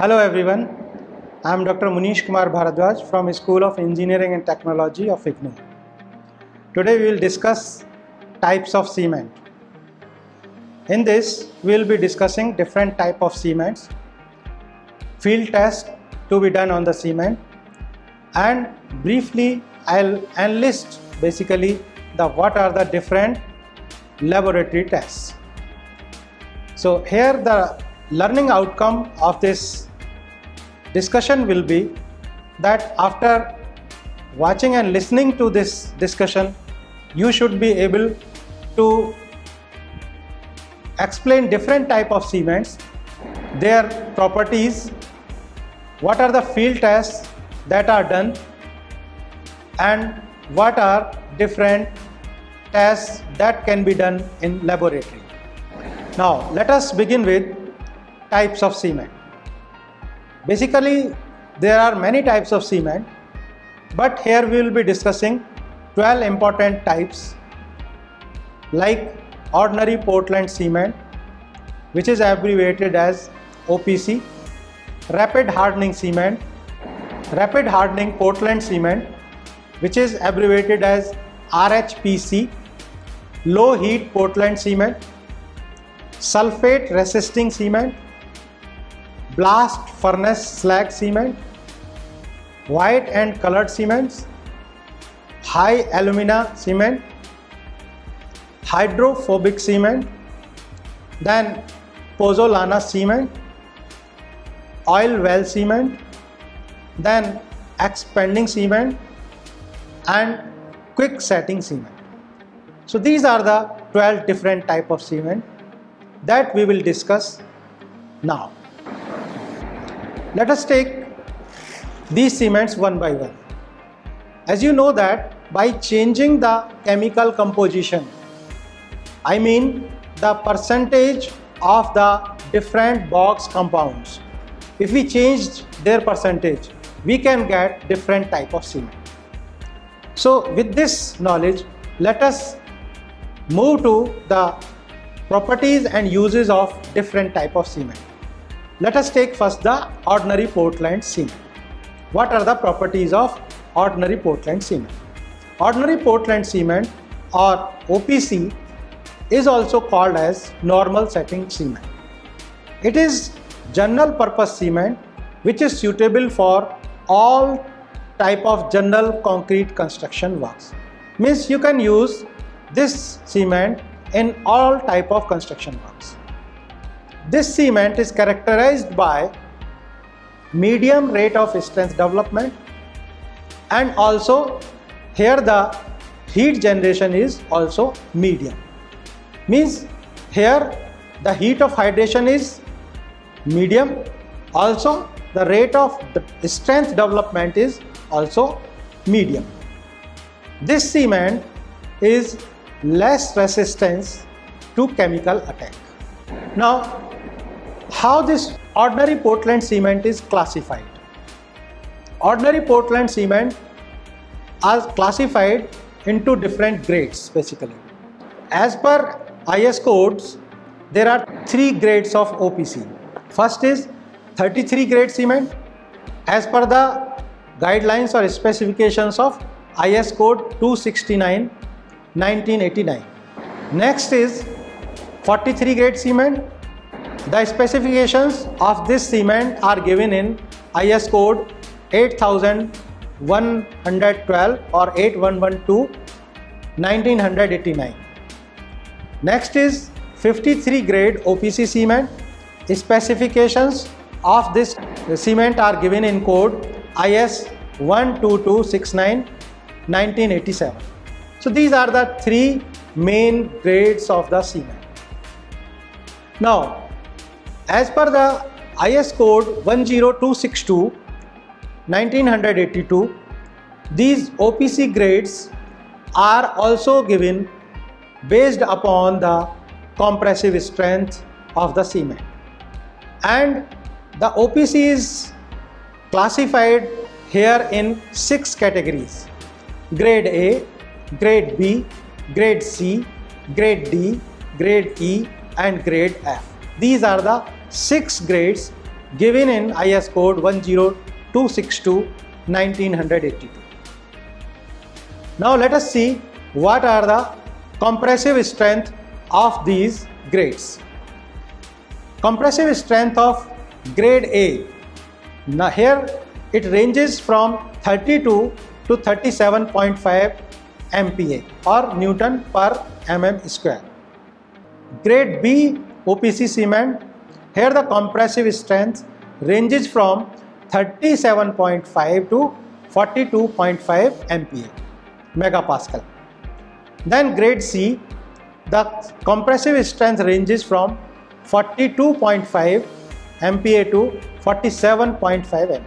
Hello everyone, I am Dr. Munish Kumar Bharadwaj from School of Engineering and Technology of IGNOU. Today we will discuss types of cement. In this, we will be discussing different type of cements, field test to be done on the cement, and briefly I'll enlist basically what are the different laboratory tests. So here the learning outcome of this discussion will be that after watching and listening to this discussion, you should be able to explain different type of cements, their properties, what are the field tests that are done, and what are different tests that can be done in laboratory. Now let us begin with types of cement. Basically, there are many types of cement, but here we will be discussing 12 important types like ordinary Portland cement, which is abbreviated as OPC, rapid hardening cement, rapid hardening Portland cement, which is abbreviated as RHPC, low heat Portland cement, sulfate resisting cement, blast furnace slag cement, white and colored cements, high alumina cement, hydrophobic cement, then pozzolana cement, oil well cement, then expanding cement, and quick setting cement. So these are the 12 different type of cement that we will discuss now. Let us take these cements one by one. As you know that by changing the chemical composition, I mean the percentage of the different box compounds, if we change their percentage, we can get different type of cement. So with this knowledge, let us move to the properties and uses of different type of cement. Let us take first the ordinary Portland cement. What are the properties of ordinary Portland cement? Ordinary Portland cement or OPC is also called as normal setting cement. It is general purpose cement which is suitable for all type of general concrete construction works. Means you can use this cement in all type of construction works. This cement is characterized by medium rate of strength development, and also here the heat generation is also medium. Means here the heat of hydration is medium, also the rate of the strength development is also medium. This cement is less resistance to chemical attack. Now, how this ordinary Portland cement is classified? Ordinary Portland cement are classified into different grades basically. As per IS codes, there are 3 grades of OPC. First is 33 grade cement as per the guidelines or specifications of IS code 269 1989. Next is 43 grade cement. The specifications of this cement are given in IS code 8112 or 8112 1989. Next is 53 grade OPC cement. Specifications of this cement are given in code IS 12269 1987. So these are the 3 main grades of the cement. Now, as per the IS code 10262 1982, these OPC grades are also given based upon the compressive strength of the cement, and the OPC is classified here in 6 categories: grade A, grade B, grade C, grade D, grade E, and grade F. These are the 6 grades given in IS code 10262-1982. Now let us see what are the compressive strength of these grades. Compressive strength of grade A. Now here it ranges from 32 to 37.5 MPa or Newton per mm square. Grade B OPC cement, here the compressive strength ranges from 37.5 to 42.5 MPa megapascal. Then grade C, the compressive strength ranges from 42.5 MPa to 47.5 MPa.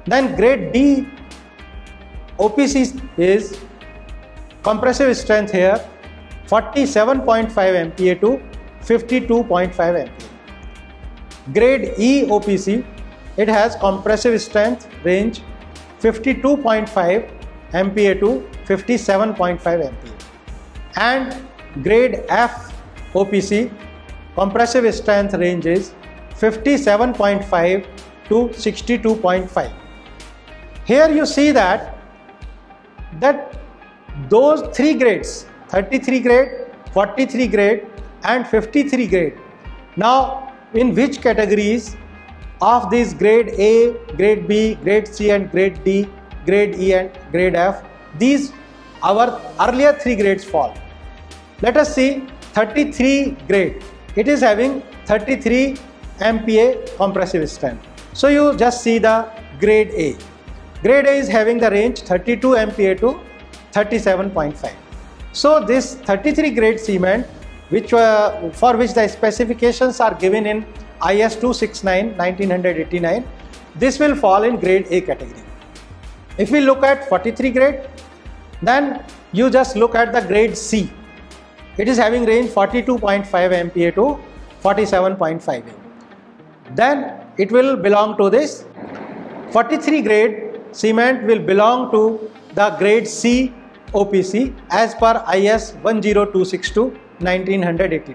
Then grade D OPC is compressive strength here 47.5 MPa to 52.5 MPa. Grade E OPC, it has compressive strength range 52.5 MPa to 57.5 MPa. And grade F OPC, compressive strength range is 57.5 to 62.5. Here you see that those three grades, 33 grade, 43 grade and 53 grade. Now in which categories of these grade A, grade B, grade C and grade D, grade E and grade F, these our earlier three grades fall. Let us see 33 grade. It is having 33 MPa compressive strength. So you just see the grade A. Grade A is having the range 32 MPa to 37.5. So this 33 grade cement, which for which the specifications are given in IS 269/1989, this will fall in grade A category. If we look at 43 grade, then you just look at the grade C. It is having range 42.5 MPa to 47.5 MPa. Then it will belong to this 43 grade cement will belong to the grade C OPC as per IS 10262/1982.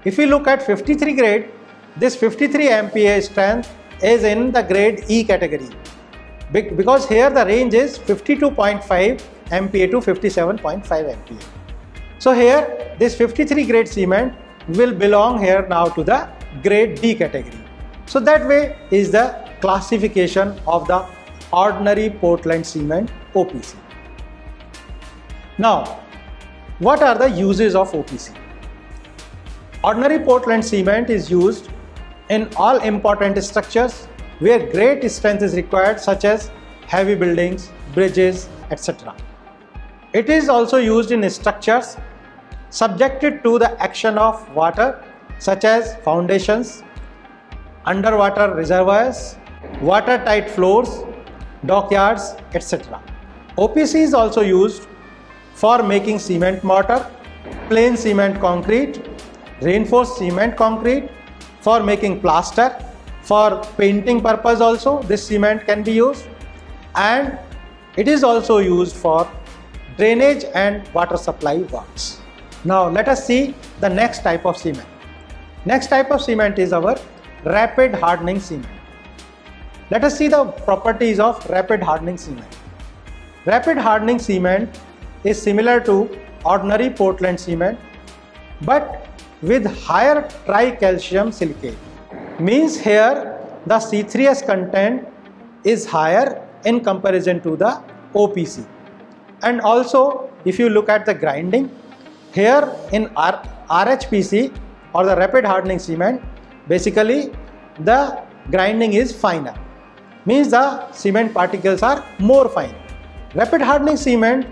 If we look at 53 grade, this 53 MPa strength is in the grade E category because here the range is 52.5 MPa to 57.5 MPa. So here this 53 grade cement will belong here now to the grade D category. So that way is the classification of the ordinary Portland cement OPC. Now, what are the uses of OPC? Ordinary Portland cement is used in all important structures where great strength is required, such as heavy buildings, bridges, etc. It is also used in structures subjected to the action of water, such as foundations, underwater reservoirs, watertight floors, dockyards, etc. OPC is also used for making cement mortar, plain cement concrete, reinforced cement concrete, for making plaster, for painting purpose also this cement can be used, and it is also used for drainage and water supply works. Now let us see the next type of cement. Next type of cement is our rapid hardening cement. Let us see the properties of rapid hardening cement. Rapid hardening cement is similar to ordinary Portland cement but with higher tricalcium silicate. Means here the C3S content is higher in comparison to the OPC. And also if you look at the grinding, here in RHPC or the rapid hardening cement, basically the grinding is finer. Means the cement particles are more fine. Rapid hardening cement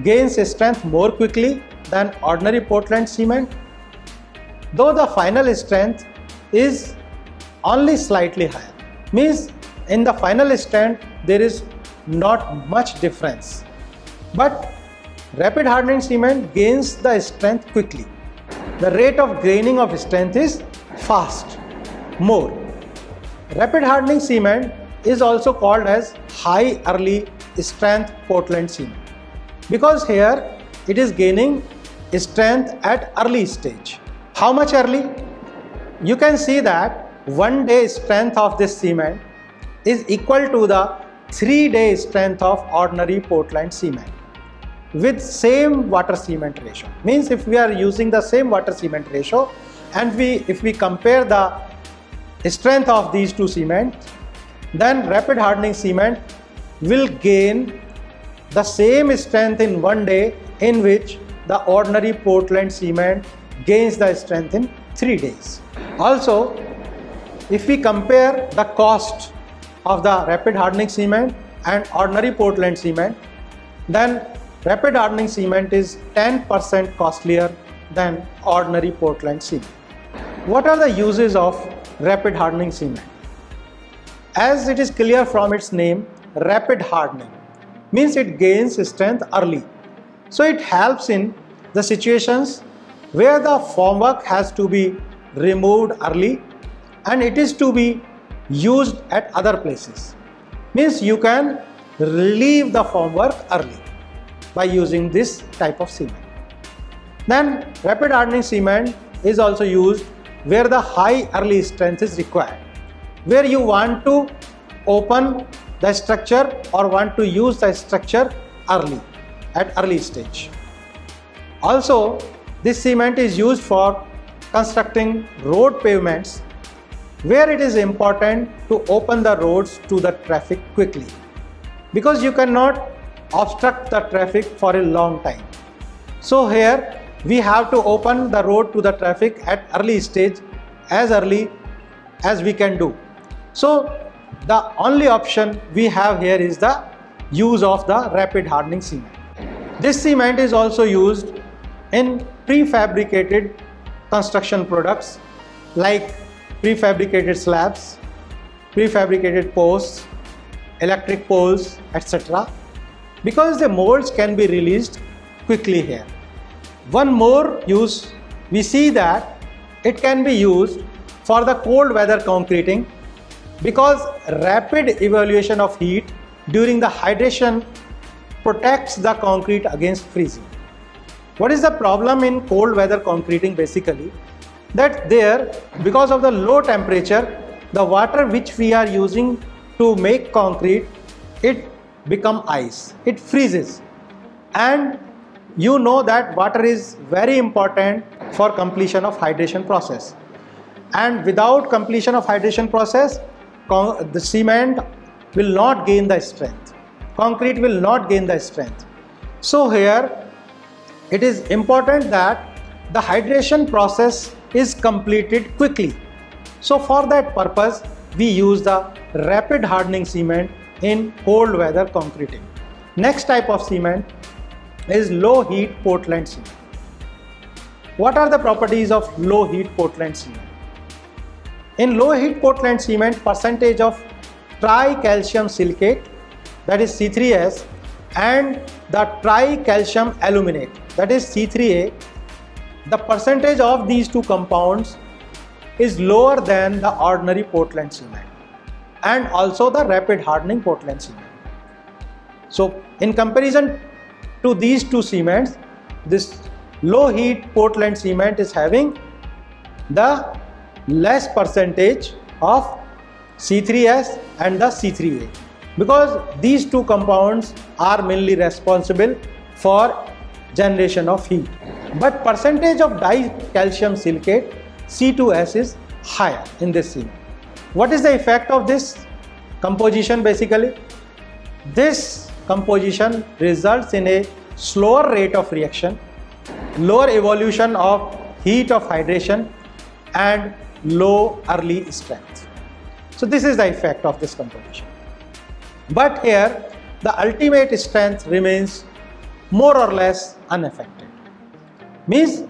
gains strength more quickly than ordinary Portland cement, though the final strength is only slightly higher. Means in the final strength there is not much difference, but rapid hardening cement gains the strength quickly. The rate of gaining of strength is fast, more. Rapid hardening cement is also called as high early strength Portland cement because here it is gaining strength at early stage. How much early? You can see that 1-day strength of this cement is equal to the 3-day strength of ordinary Portland cement with same water cement ratio. Means if we are using the same water cement ratio and if we compare the strength of these two cements, then rapid hardening cement will gain the same strength in 1 day in which the ordinary Portland cement gains the strength in 3 days. Also, if we compare the cost of the rapid hardening cement and ordinary Portland cement, then rapid hardening cement is 10% costlier than ordinary Portland cement. What are the uses of rapid hardening cement? As it is clear from its name, rapid hardening means it gains strength early. So it helps in the situations where the formwork has to be removed early and it is to be used at other places. Means you can relieve the formwork early by using this type of cement. Then rapid hardening cement is also used where the high early strength is required, where you want to open the structure or want to use the structure early, at early stage. Also, this cement is used for constructing road pavements where it is important to open the roads to the traffic quickly, because you cannot obstruct the traffic for a long time. So here we have to open the road to the traffic at early stage, as early as we can do. So the only option we have here is the use of the rapid hardening cement. This cement is also used in prefabricated construction products like prefabricated slabs, prefabricated posts, electric poles, etc. because the molds can be released quickly here. One more use, we see that it can be used for the cold weather concreting, because rapid evacuation of heat during the hydration protects the concrete against freezing. What is the problem in cold weather concreting? Basically, that there, because of the low temperature, the water which we are using to make concrete, it become ice, it freezes. And you know that water is very important for completion of hydration process, and without completion of hydration process, the cement will not gain the strength, concrete will not gain the strength. So here it is important that the hydration process is completed quickly. So for that purpose we use the rapid hardening cement in cold weather concreting. Next type of cement is low heat Portland cement. What are the properties of low heat Portland cement? In low heat Portland cement, percentage of tricalcium silicate, that is C3S, and the tricalcium aluminate, that is C3A, the percentage of these two compounds is lower than the ordinary Portland cement and also the rapid hardening Portland cement. So in comparison to these two cements, this low heat Portland cement is having the less percentage of C3S and the C3A, because these two compounds are mainly responsible for generation of heat. But percentage of dicalcium silicate, C2S, is higher in this cement. What is the effect of this composition? Basically, this composition results in a slower rate of reaction, lower evolution of heat of hydration, and low early strength. So this is the effect of this composition. But here the ultimate strength remains more or less unaffected. Means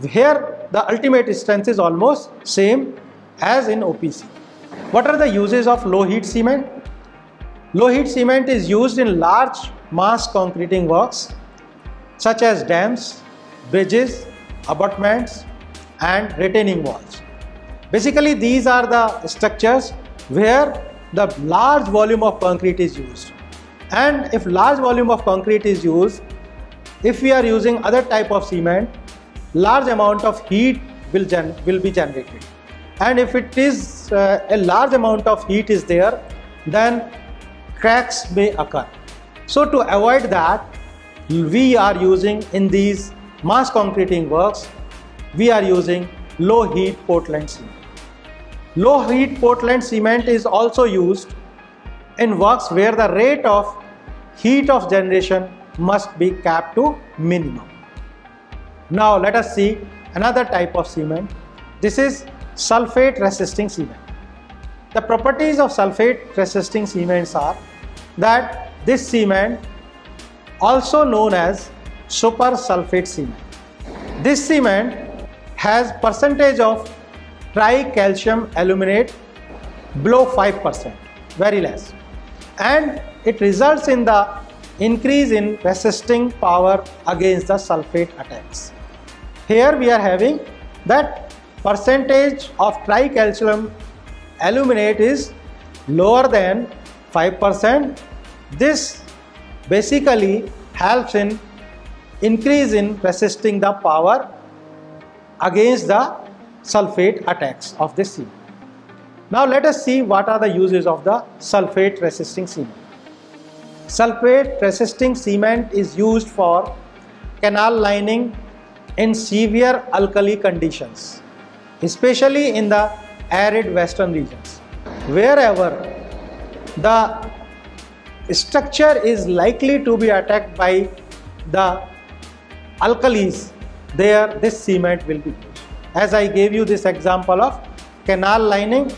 here the ultimate strength is almost same as in OPC. What are the uses of low heat cement? Low heat cement is used in large mass concreting works such as dams, bridges, abutments, and retaining walls. Basically, these are the structures where the large volume of concrete is used. And if large volume of concrete is used, if we are using other type of cement, large amount of heat will be generated. and if it is a large amount of heat is there, then cracks may occur. So to avoid that, we are using in these mass concreting works, we are using low heat Portland cement. Low heat Portland cement is also used in works where the rate of heat of generation must be capped to minimum. Now let us see another type of cement. This is sulfate resisting cement. The properties of sulfate resisting cements are that this cement, also known as super sulfate cement, this cement has percentage of tricalcium aluminate below 5%, very less, and it results in the increase in resisting power against the sulfate attacks. Here we are having that percentage of tricalcium aluminate is lower than 5%. This basically helps in increase in resisting the power against the sulfate attacks of this cement. Now let us see what are the uses of the sulfate resisting cement. Sulfate resisting cement is used for canal lining in severe alkali conditions, especially in the arid western regions. Wherever the structure is likely to be attacked by the alkalis, there this cement will be used. As I gave you this example of canal lining,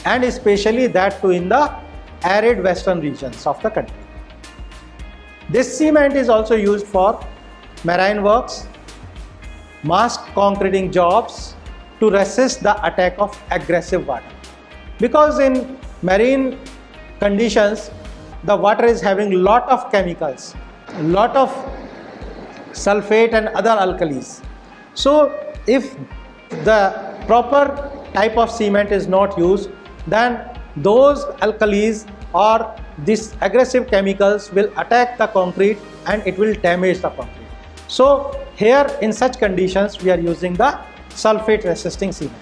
and especially that too in the arid western regions of the country. This cement is also used for marine works, mass concreting jobs to resist the attack of aggressive water. Because in marine conditions, the water is having lot of chemicals, lot of sulfate and other alkalis. So if the proper type of cement is not used, then those alkalis or these aggressive chemicals will attack the concrete and it will damage the concrete. So here in such conditions we are using the sulfate resisting cement.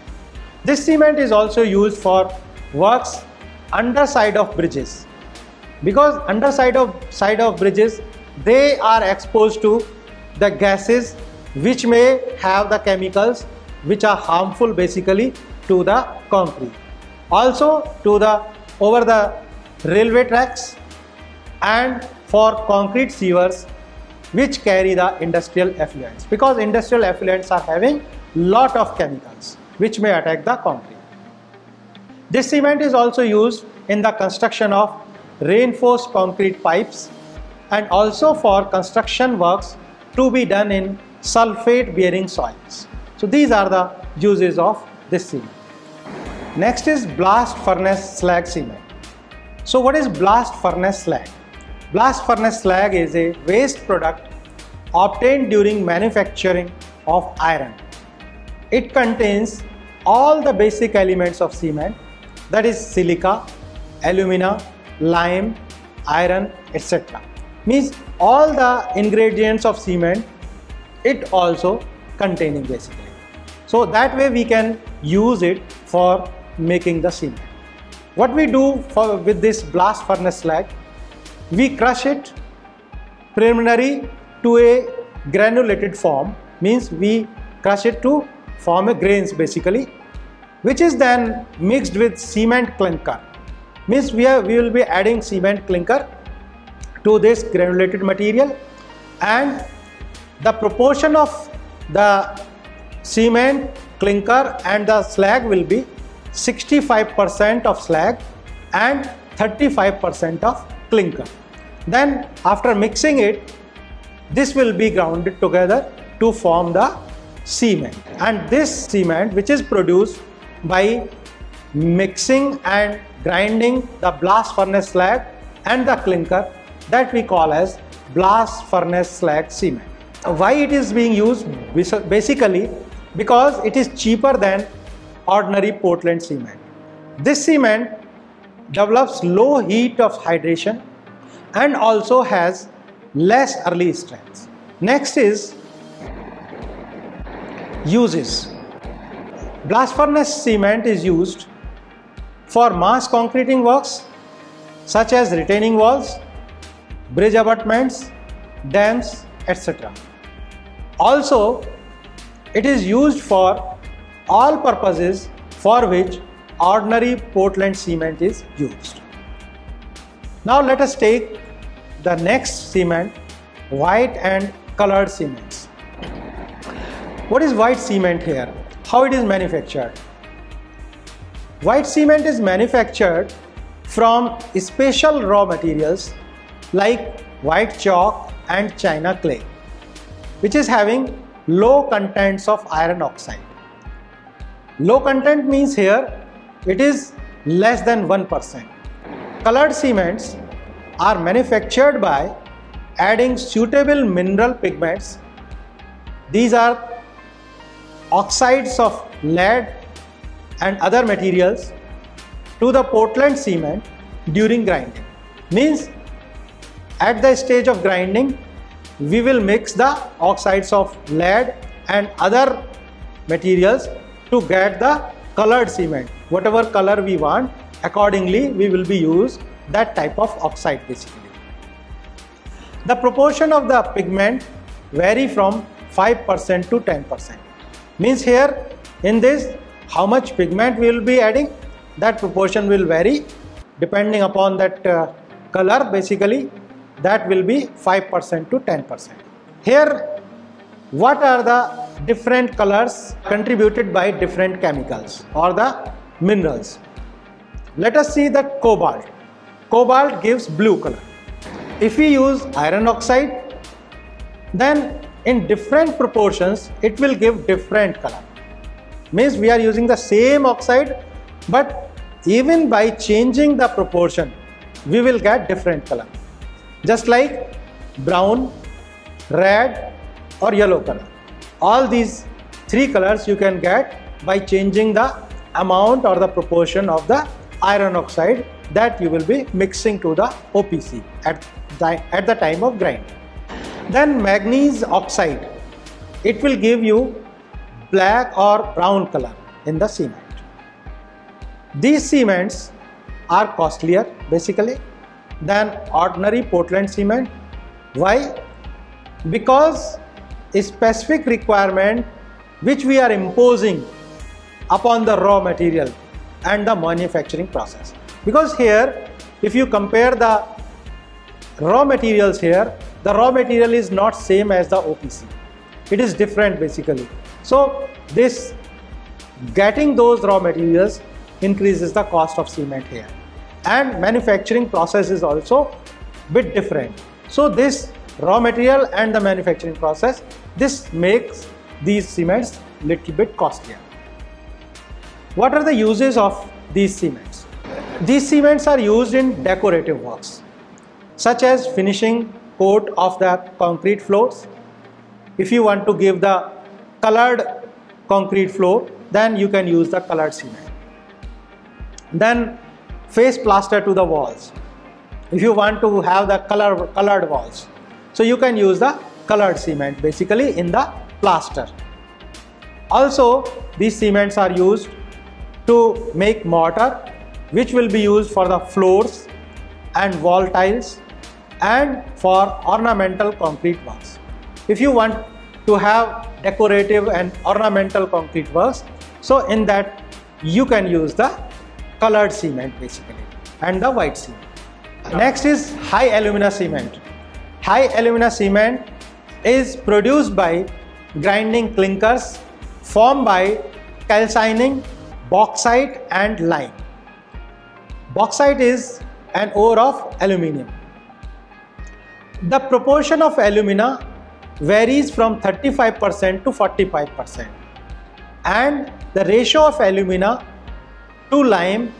This cement is also used for works underside of bridges, because underside of bridges, they are exposed to the gases which may have the chemicals which are harmful basically to the concrete. Also to the over the railway tracks and for concrete sewers which carry the industrial effluents, because industrial effluents are having lot of chemicals which may attack the concrete. This cement is also used in the construction of reinforced concrete pipes and also for construction works to be done in sulfate bearing soils. So these are the uses of this cement. Next is blast furnace slag cement. So what is blast furnace slag? Blast furnace slag is a waste product obtained during manufacturing of iron. It contains all the basic elements of cement, that is silica, alumina, lime, iron, etc. Means all the ingredients of cement it also containing basically. So that way we can use it for making the cement. What we do with this blast furnace slag, we crush it preliminary to a granulated form, means we crush it to form a grains basically, which is then mixed with cement clinker. Means we will be adding cement clinker to this granulated material, and the proportion of the cement clinker and the slag will be 65% of slag and 35% of clinker. Then after mixing it, this will be grounded together to form the cement, and this cement which is produced by mixing and grinding the blast furnace slag and the clinker, that we call as blast furnace slag cement. Why it is being used? Basically because it is cheaper than ordinary Portland cement. This cement develops low heat of hydration and also has less early strength. Next is uses. Blast furnace cement is used for mass concreting works such as retaining walls, bridge abutments, dams, etc. Also, it is used for all purposes for which ordinary Portland cement is used. Now let us take the next cement, white and colored cements. What is white cement here? How it is manufactured? White cement is manufactured from special raw materials like white chalk and china clay, which is having low contents of iron oxide. Low content means here it is less than 1%. Colored cements are manufactured by adding suitable mineral pigments. These are oxides of lead and other materials to the Portland cement during grinding. Means at the stage of grinding, we will mix the oxides of lead and other materials to get the colored cement. Whatever color we want, accordingly we will be used that type of oxide basically. The proportion of the pigment vary from 5% to 10%. Means here in this, how much pigment we will be adding, that proportion will vary depending upon that color. Basically that will be 5% to 10%. Here, what are the different colors contributed by different chemicals or the minerals? Let us see the cobalt. Cobalt gives blue color. If we use iron oxide, then in different proportions it will give different color. Means we are using the same oxide, but even by changing the proportion we will get different color. Just like brown, red or yellow color. All these three colors you can get by changing the amount or the proportion of the iron oxide that you will be mixing to the OPC at the time of grinding. Then manganese oxide, it will give you black or brown color in the cement. These cements are costlier basically than ordinary Portland cement. Why? Because a specific requirement which we are imposing upon the raw material and the manufacturing process. Because here, if you compare the raw materials here, the raw material is not same as the OPC. It is different basically. So this getting those raw materials increases the cost of cement here. And manufacturing process is also bit different. So this raw material and the manufacturing process, this makes these cements little bit costlier. What are the uses of these cements? These cements are used in decorative works, such as finishing coat of the concrete floors. If you want to give the colored concrete floor, then you can use the colored cement. Then face plaster to the walls. If you want to have the colored walls, so you can use the colored cement basically in the plaster. Also, these cements are used to make mortar, which will be used for the floors and wall tiles and for ornamental concrete works. If you want to have decorative and ornamental concrete works, so in that you can use the colored cement basically and the white cement. Next is high alumina cement. High alumina cement is produced by grinding clinkers formed by calcining bauxite and lime. Bauxite is an ore of aluminium. The proportion of alumina varies from 35% to 45%, and the ratio of alumina to lime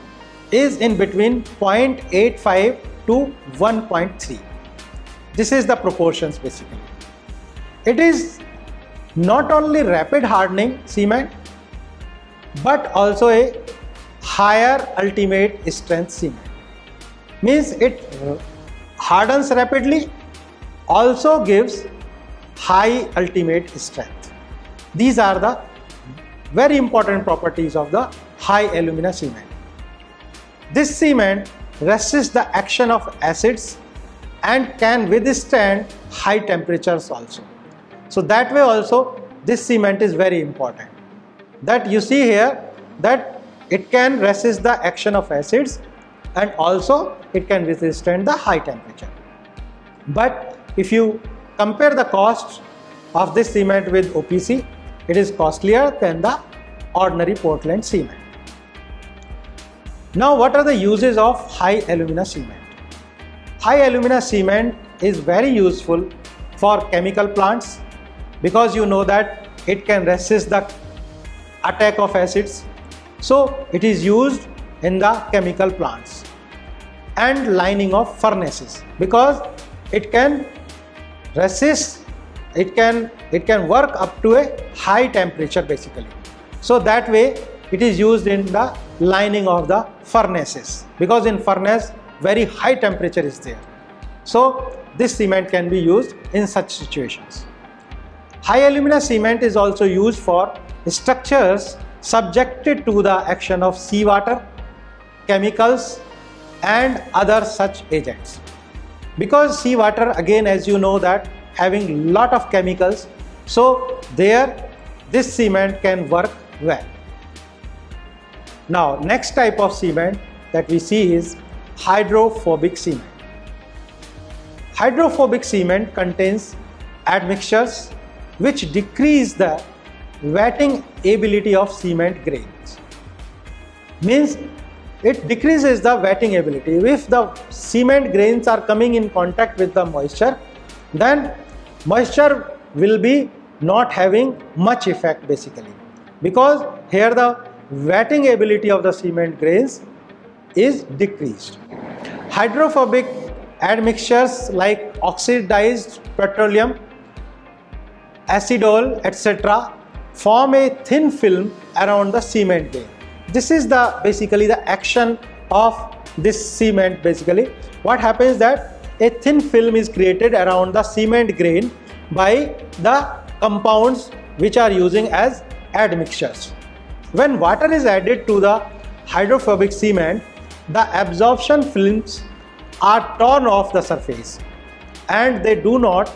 is in between 0.85 to 1.3. This is the proportions basically. It is not only rapid hardening cement but also a higher ultimate strength cement. Means it hardens rapidly, also gives high ultimate strength. These are the very important properties of the high alumina cement. This cement resists the action of acids and can withstand high temperatures also. So that way also this cement is very important. That you see here that it can resist the action of acids and also it can withstand the high temperature. But if you compare the cost of this cement with OPC, it is costlier than the ordinary Portland cement. Now, what are the uses of high alumina cement? High alumina cement is very useful for chemical plants because you know that it can resist the attack of acids. So it is used in the chemical plants and lining of furnaces because it can resist, it can work up to a high temperature basically. So that way it is used in the lining of the furnaces because in furnace very high temperature is there. So this cement can be used in such situations. High alumina cement is also used for structures subjected to the action of seawater, chemicals and other such agents. Because seawater, again, as you know, that having lot of chemicals, so there this cement can work well. Now next type of cement that we see is hydrophobic cement. Hydrophobic cement contains admixtures which decrease the wetting ability of cement grains. Means it decreases the wetting ability. If the cement grains are coming in contact with the moisture, then moisture will be not having much effect basically, because here the wetting ability of the cement grains is decreased. Hydrophobic admixtures like oxidized petroleum, acidol, etc. form a thin film around the cement grain. This is basically the action of this cement basically. What happens that a thin film is created around the cement grain by the compounds which are using as admixtures. When water is added to the hydrophobic cement, the absorption films are torn off the surface and they do not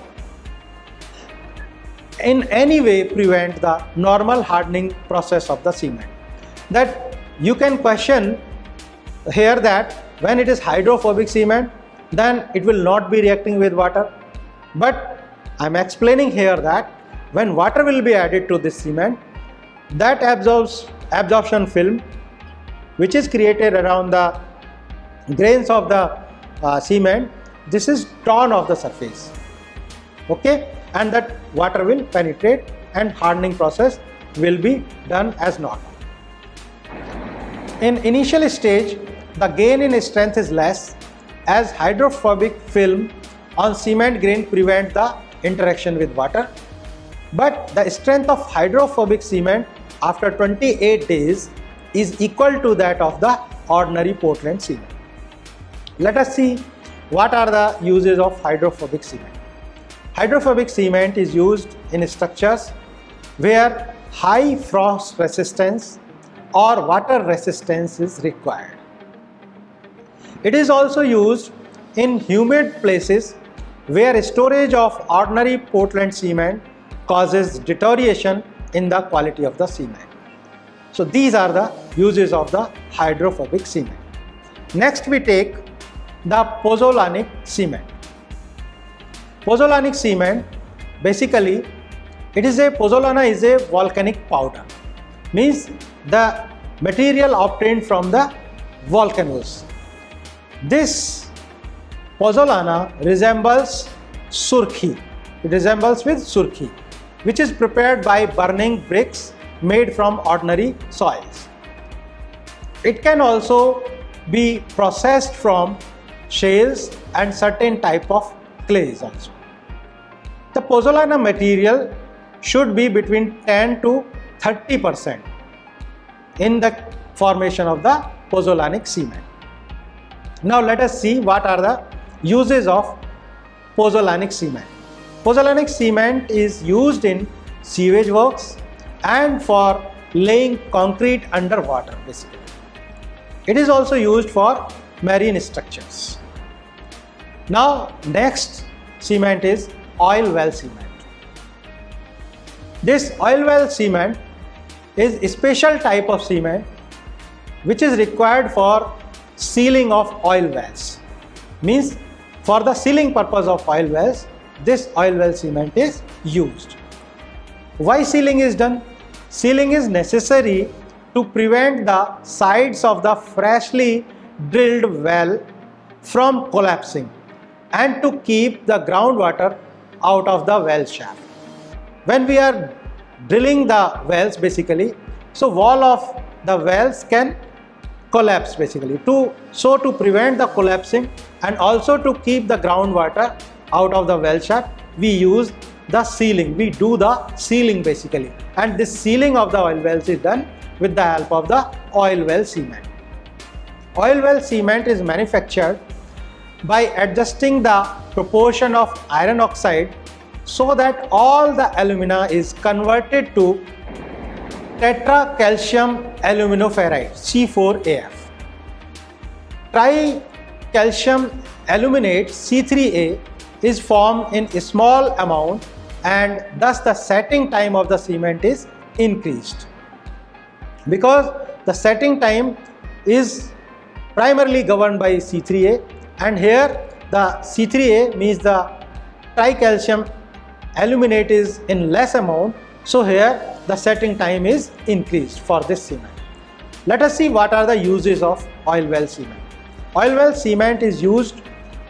in any way prevent the normal hardening process of the cement. That you can question here that when it is hydrophobic cement, then it will not be reacting with water. But I am explaining here that when water will be added to this cement, that absorption film which is created around the grains of the cement, this is torn off the surface, okay, and that water will penetrate and hardening process will be done as normal. In initial stage, the gain in strength is less as hydrophobic film on cement grain prevent the interaction with water, but the strength of hydrophobic cement after 28 days is equal to that of the ordinary Portland cement. Let us see what are the uses of hydrophobic cement. Hydrophobic cement is used in structures where high frost resistance or water resistance is required. It is also used in humid places where storage of ordinary Portland cement causes deterioration in the quality of the cement. So these are the uses of the hydrophobic cement. Next we take the pozzolanic cement. Pozzolanic cement, basically pozzolana is a volcanic powder, means the material obtained from the volcanoes. This pozzolana resembles surkhi. It resembles with surkhi, which is prepared by burning bricks made from ordinary soils. It can also be processed from shales and certain type of clays also. The pozzolana material should be between 10 to 30% in the formation of the pozzolanic cement. Now let us see what are the uses of pozzolanic cement. Pozzolanic cement is used in sewage works and for laying concrete under water basically. It is also used for marine structures. Now next cement is oil well cement. This oil well cement is a special type of cement which is required for sealing of oil wells. Means for the sealing purpose of oil wells, this oil well cement is used. Why sealing is done? Sealing is necessary to prevent the sides of the freshly drilled well from collapsing and to keep the groundwater out of the well shaft. When we are drilling the wells basically, so wall of the wells can collapse basically. To prevent the collapsing and also to keep the groundwater out of the well shaft, we use the sealing. We do the sealing basically, and this sealing of the oil wells is done with the help of the oil well cement. Oil well cement is manufactured by adjusting the proportion of iron oxide so that all the alumina is converted to tetracalcium aluminoferrite C4AF. Tricalcium aluminate C3A is formed in a small amount, and thus the setting time of the cement is increased. Because the setting time is primarily governed by C3A, and here the C3A means the tricalcium aluminate is in less amount, so here the setting time is increased for this cement. Let us see what are the uses of oil well cement. Oil well cement is used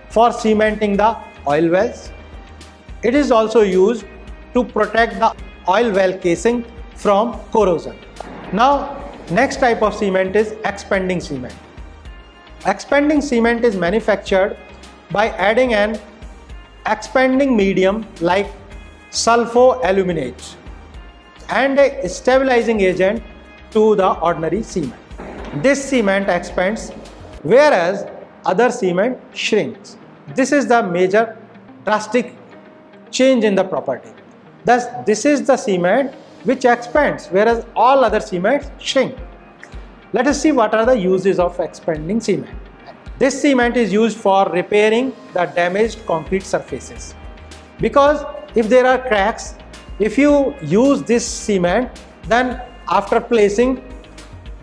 for cementing the oil wells. It is also used to protect the oil well casing from corrosion. Now next type of cement is expanding cement. Expanding cement is manufactured by adding an expanding medium like sulfoaluminate and a stabilizing agent to the ordinary cement. This cement expands whereas other cement shrinks. This is the major drastic change in the property. Thus this is the cement which expands whereas all other cements shrink. Let us see what are the uses of expanding cement. This cement is used for repairing the damaged concrete surfaces. Because if there are cracks, if you use this cement, then after placing,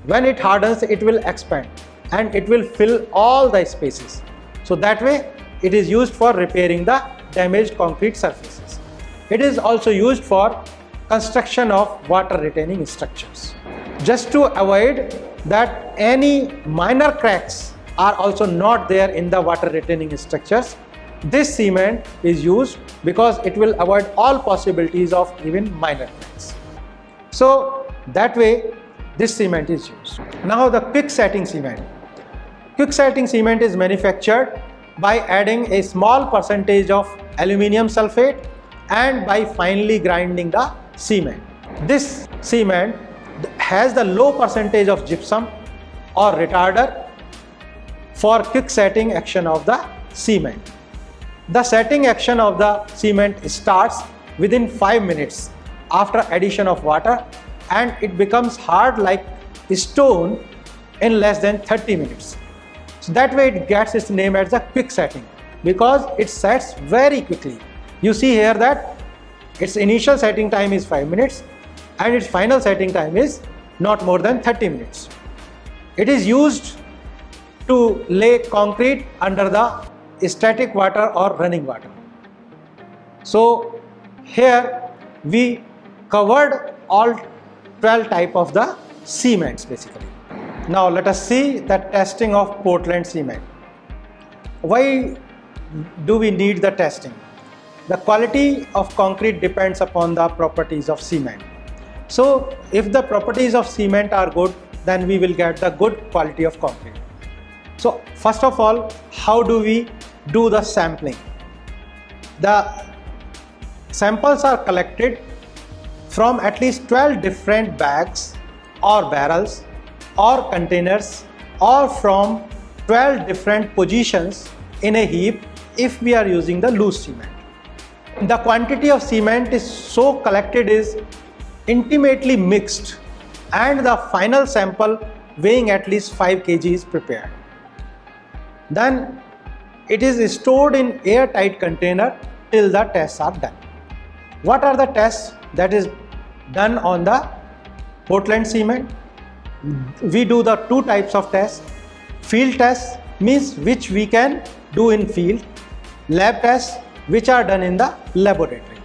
when it hardens, it will expand and it will fill all the spaces. So that way it is used for repairing the damaged concrete surfaces. It is also used for construction of water retaining structures. Just to avoid that any minor cracks are also not there in the water retaining structures, this cement is used because it will avoid all possibilities of even minor cracks. So that way this cement is used. Now the quick setting cement. Quick setting cement is manufactured by adding a small percentage of aluminium sulfate and by finely grinding the cement. This cement has the low percentage of gypsum or retarder for quick setting action of the cement. The setting action of the cement starts within 5 minutes after addition of water, and it becomes hard like stone in less than 30 minutes. So that way it gets its name as the quick setting because it sets very quickly. You see here that its initial setting time is 5 minutes and its final setting time is not more than 30 minutes. It is used to lay concrete under the static water or running water. So here we covered all 12 type of the cements basically. Now let us see the testing of Portland cement. Why do we need the testing? The quality of concrete depends upon the properties of cement. So if the properties of cement are good, then we will get the good quality of concrete. So first of all, how do we do the sampling? The samples are collected from at least 12 different bags or barrels or containers or from 12 different positions in a heap if we are using the loose cement. The quantity of cement is so collected is intimately mixed and the final sample weighing at least 5 kg is prepared. Then it is stored in airtight container till the tests are done. What are the tests that is done on the Portland cement? We do the two types of tests. Field tests means which we can do in field. Lab tests which are done in the laboratory.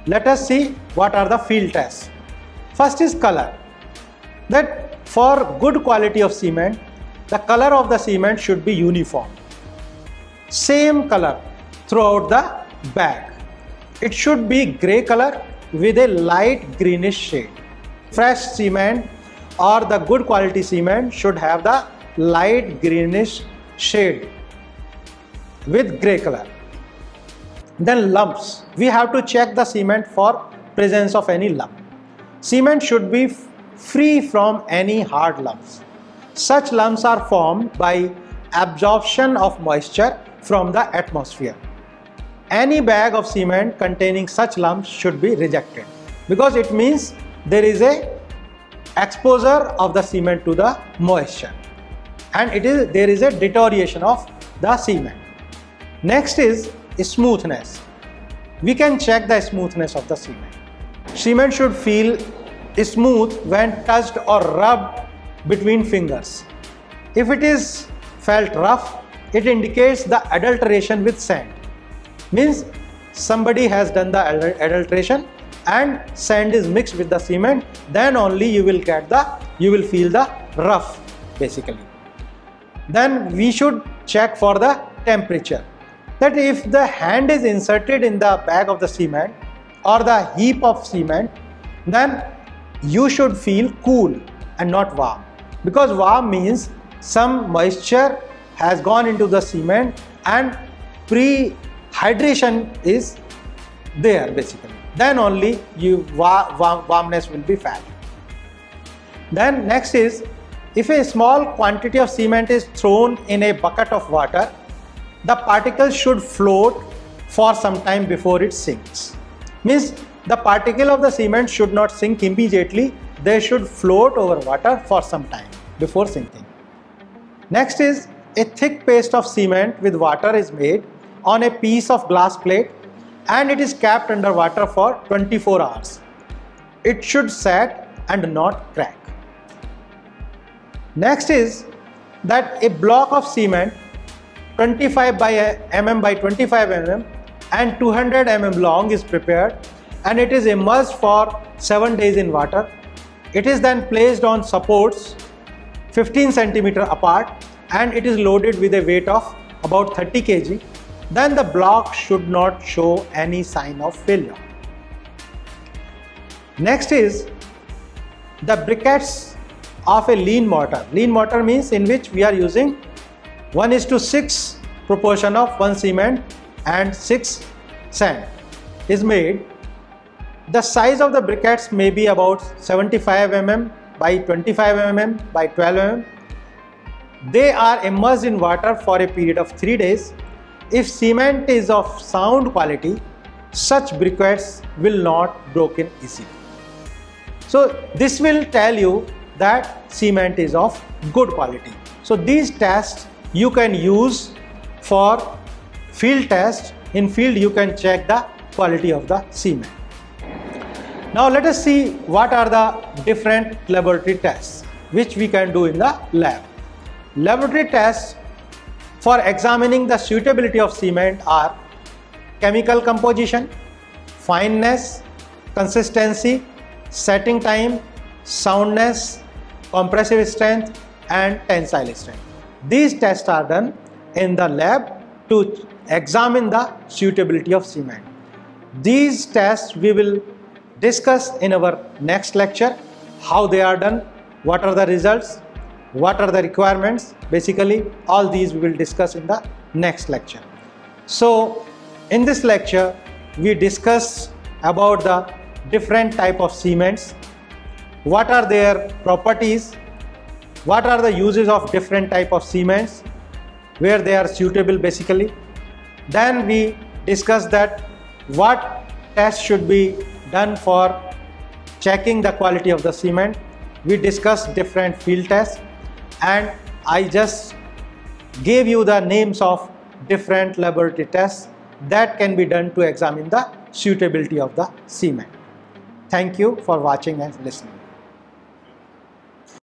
Let us see what are the field tests. First is color. That for good quality of cement, the color of the cement should be uniform. Same color throughout the bag. It should be grey color with a light greenish shade. Fresh cement or the good quality cement should have the light greenish shade with grey color. Then lumps. We have to check the cement for presence of any lump. Cement should be free from any hard lumps. Such lumps are formed by absorption of moisture from the atmosphere. Any bag of cement containing such lumps should be rejected because it means there is a exposure of the cement to the moisture and there is a deterioration of the cement. Next is smoothness. We can check the smoothness of the cement. Cement should feel smooth when touched or rubbed between fingers. If it is felt rough, it indicates the adulteration with sand. Means somebody has done the adulteration and sand is mixed with the cement, then only you will feel the rough basically. Then we should check for the temperature. That if the hand is inserted in the bag of the cement or the heap of cement, then you should feel cool and not warm, because warm means some moisture has gone into the cement and pre-hydration is there basically. Then only warmness will be felt. Then next is, if a small quantity of cement is thrown in a bucket of water, the particles should float for some time before it sinks. Means the particle of the cement should not sink immediately, they should float over water for some time before sinking. Next is, a thick paste of cement with water is made on a piece of glass plate and it is kept under water for 24 hours. It should set and not crack. Next is that a block of cement 25 mm by 25 mm and 200 mm long is prepared and it is immersed for 7 days in water. It is then placed on supports 15 cm apart and it is loaded with a weight of about 30 kg. Then the block should not show any sign of failure. Next is the briquettes of a lean mortar. Lean mortar means in which we are using 1:6 proportion of 1 cement and 6 sand is made. The size of the briquettes may be about 75 mm by 25 mm by 12 mm. They are immersed in water for a period of 3 days. If cement is of sound quality, such briquettes will not broken easily. So this will tell you that cement is of good quality. So these tests you can use for field test. In field you can check the quality of the cement. Now let us see what are the different laboratory tests which we can do in the lab. Laboratory tests for examining the suitability of cement are chemical composition, fineness, consistency, setting time, soundness, compressive strength and tensile strength. These tests are done in the lab to examine the suitability of cement. These tests we will discuss in our next lecture, how they are done, what are the results, what are the requirements. Basically all these we will discuss in the next lecture. So in this lecture we discuss about the different type of cements, what are their properties, what are the uses of different type of cements, where they are suitable basically. Then we discuss that what tests should be done for checking the quality of the cement, we discussed different field tests, and I just gave you the names of different laboratory tests that can be done to examine the suitability of the cement. Thank you for watching and listening.